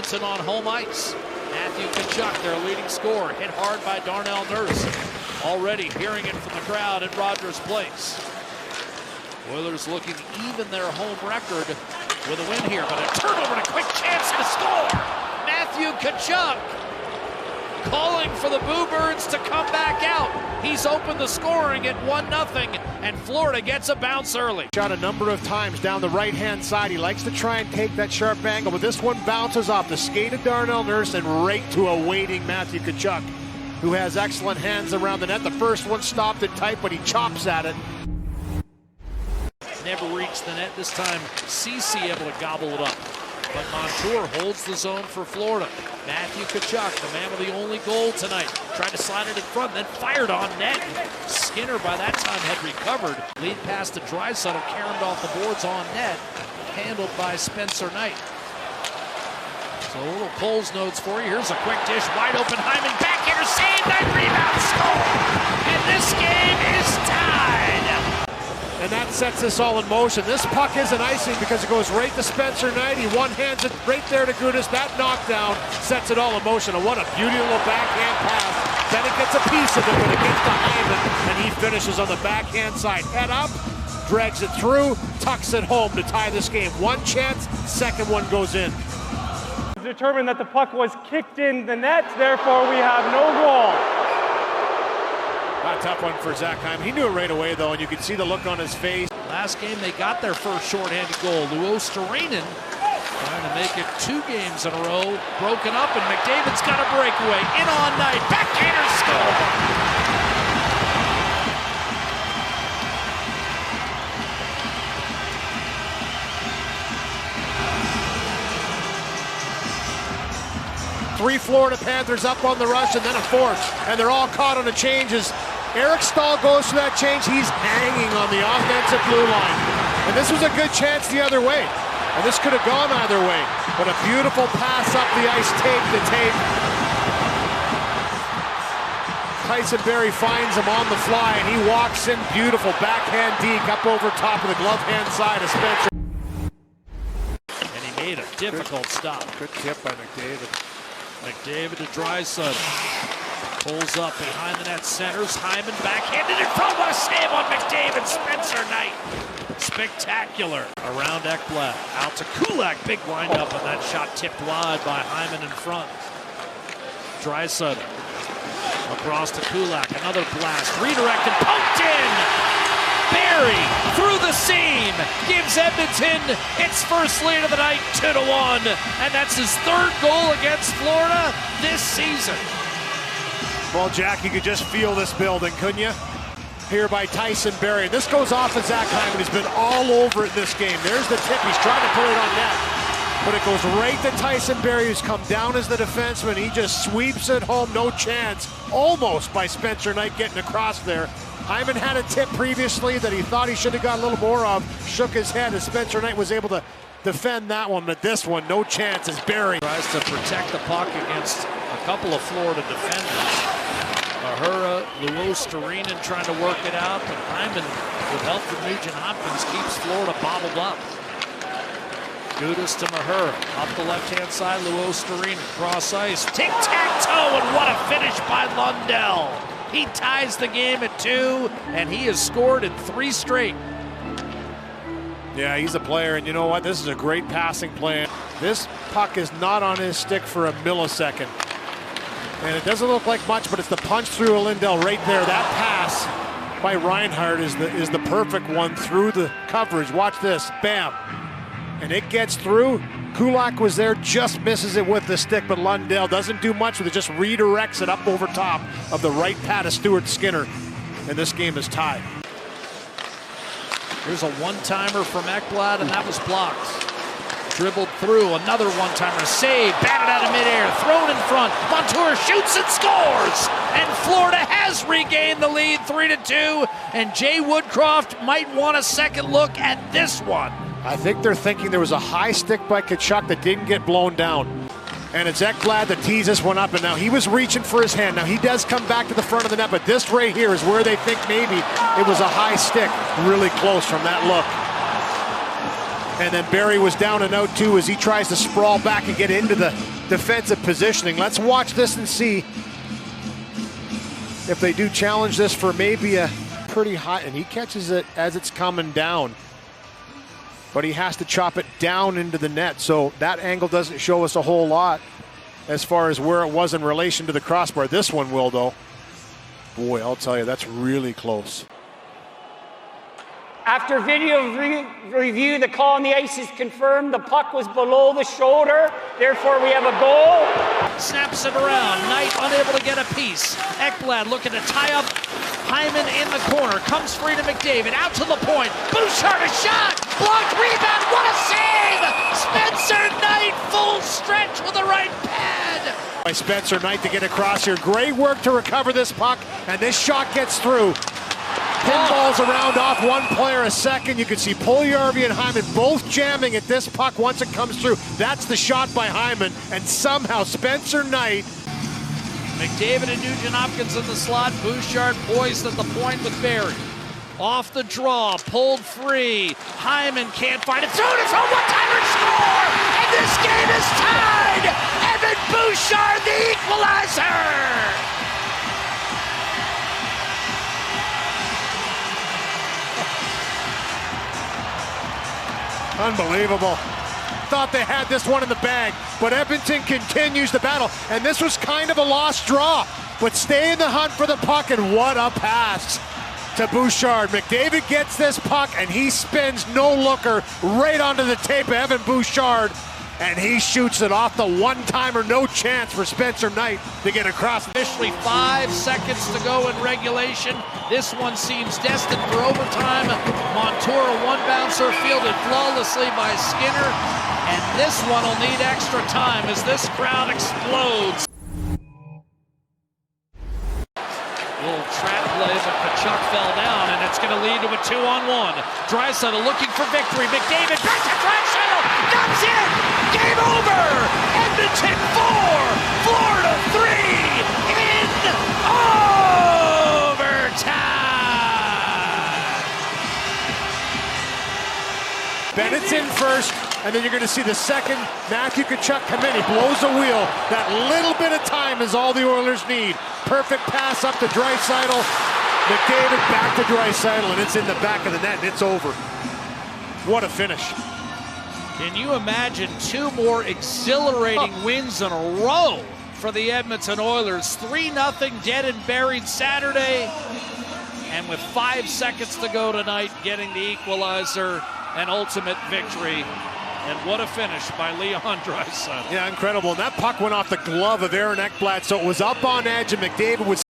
Edmonton on home ice. Matthew Tkachuk, their leading scorer, hit hard by Darnell Nurse. Already hearing it from the crowd at Rogers Place. Oilers looking to even their home record with a win here, but a turnover and a quick chance to score. Matthew Tkachuk calling for the Bluebirds to come back out. He's opened the scoring at 1-0, and Florida gets a bounce early. Shot a number of times down the right-hand side. He likes to try and take that sharp angle, but this one bounces off the skate of Darnell Nurse and right to a waiting Matthew Tkachuk, who has excellent hands around the net. The first one stopped it tight, but he chops at it. Never reached the net. This time, CC able to gobble it up. But Montour holds the zone for Florida. Matthew Tkachuk, the man with the only goal tonight, tried to slide it in front, then fired on net. Skinner, by that time, had recovered. Lead pass to Draisaitl, caromed off the boards on net, handled by Spencer Knight. So a little Coles notes for you. Here's a quick dish, wide open. Hyman backhander, save, Knight rebound, score! And this game is tied. And that sets this all in motion. This puck isn't icing because it goes right to Spencer Knight. He one-hands it right there to Gudas. That knockdown sets it all in motion. And what a beautiful little backhand pass. Then it gets a piece of it, but it gets to Hyman, and he finishes on the backhand side. Head up, drags it through, tucks it home to tie this game. One chance, second one goes in. Determined that the puck was kicked in the net, therefore we have no goal. A tough one for Zach Hyman. He knew it right away, though, and you could see the look on his face. Last game, they got their first shorthanded goal. Luostarinen trying to make it 2 games in a row. Broken up, and McDavid's got a breakaway. In on Knight. Backhander score! Three Florida Panthers up on the rush, and then a fourth, and they're all caught on the changes. Eric Stahl goes for that change. He's hanging on the offensive blue line. And this was a good chance the other way. And this could have gone either way. But a beautiful pass up the ice, tape to tape. Tyson Barrie finds him on the fly, and he walks in beautiful. Backhand deke up over top of the glove hand side of Spencer. And he made a difficult stop. Good tip by McDavid. McDavid to Draisaitl. Pulls up behind the net, centers. Hyman backhanded in front. What a save on McDavid. Spencer Knight. Spectacular. Around Ekblad. Out to Kulak. Big windup, and that shot tipped wide by Hyman in front. Draisaitl. Across to Kulak. Another blast. Redirected. Poked in. Barrie through the seam. Gives Edmonton its first lead of the night, 2-1. And that's his 3rd goal against Florida this season. Well, Jack, you could just feel this building, couldn't you? Here by Tyson Barrie. This goes off of Zach Hyman. He's been all over it this game. There's the tip. He's trying to put it on net. But it goes right to Tyson Barrie, who's come down as the defenseman. He just sweeps it home. No chance. Almost by Spencer Knight getting across there. Hyman had a tip previously that he thought he should have got a little more of. Shook his head as Spencer Knight was able to defend that one. But this one, no chance, as Barrie tries to protect the puck against a couple of Florida defenders. Mahura, Luostarinen trying to work it out, but Hyman, with help from Nugent Hopkins, keeps Florida bottled up. Gudas to Mahura, up the left-hand side, Luostarinen, cross ice, tic-tac-toe, and what a finish by Lundell. He ties the game at 2, and he has scored in 3 straight. Yeah, he's a player, and you know what? This is a great passing play. This puck is not on his stick for a millisecond. And it doesn't look like much, but it's the punch through a Lindell right there. That pass by Reinhart is the perfect one through the coverage. Watch this, bam. And it gets through. Kulak was there, just misses it with the stick, but Lundell doesn't do much with it, just redirects it up over top of the right pad of Stuart Skinner. And this game is tied. Here's a one-timer from Ekblad, and that was blocked. Dribbled through, another one-timer, save, batted out of midair, thrown in front, Montour shoots and scores! And Florida has regained the lead 3-2, and Jay Woodcroft might want a second look at this one. I think they're thinking there was a high stick by Tkachuk that didn't get blown down. And it's Ekblad that tees this one up, and now he was reaching for his hand. Now he does come back to the front of the net, but this right here is where they think maybe it was a high stick, really close from that look. And then Barrie was down and out too as he tries to sprawl back and get into the defensive positioning. Let's watch this and see if they do challenge this for maybe a pretty high, and he catches it as it's coming down. But he has to chop it down into the net, so that angle doesn't show us a whole lot as far as where it was in relation to the crossbar. This one will, though. Boy, I'll tell you, that's really close. After video review, the call on the ice is confirmed. The puck was below the shoulder. Therefore, we have a goal. Snaps it around. Knight unable to get a piece. Ekblad looking to tie up Hyman in the corner. Comes free to McDavid. Out to the point. Bouchard, a shot. Blocked rebound. What a save! Spencer Knight full stretch with the right pad. By Spencer Knight to get across here. Great work to recover this puck, and this shot gets through. Pinballs around off one player a second. You can see Puljujarvi and Hyman both jamming at this puck once it comes through. That's the shot by Hyman, and somehow Spencer Knight. McDavid and Nugent-Hopkins in the slot. Bouchard poised at the point with Barry. Off the draw, pulled free. Hyman can't find it. Through it, it's a one-timer score! And this game is tied! Evan Bouchard, the equalizer! Unbelievable. Thought they had this one in the bag, but Edmonton continues the battle, and this was kind of a lost draw, but stay in the hunt for the puck, and what a pass to Bouchard. McDavid gets this puck, and he spins no-looker right onto the tape of Evan Bouchard, and he shoots it off the one-timer. No chance for Spencer Knight to get across. Officially 5 seconds to go in regulation. This one seems destined for overtime. Montour, a one-bouncer fielded flawlessly by Skinner. And this one will need extra time as this crowd explodes. Little trap play, but Kachuk fell down, and it's going to lead to a 2-on-1. Draisaitl looking for victory. McDavid back to Draisaitl. That's it! Game over! Edmonton 4, Florida 3 in overtime! Bennett's in first, and then you're going to see the second Matthew Kachuk come in. He blows a wheel. That little bit of time is all the Oilers need. Perfect pass up to Draisaitl. McDavid back to Draisaitl, and it's in the back of the net, and it's over. What a finish. Can you imagine 2 more exhilarating wins in a row for the Edmonton Oilers? 3-0 dead and buried Saturday, and with 5 seconds to go tonight, getting the equalizer, an ultimate victory. And what a finish by Leon Draisaitl. Yeah, incredible. And that puck went off the glove of Aaron Ekblad, so it was up on edge, and McDavid was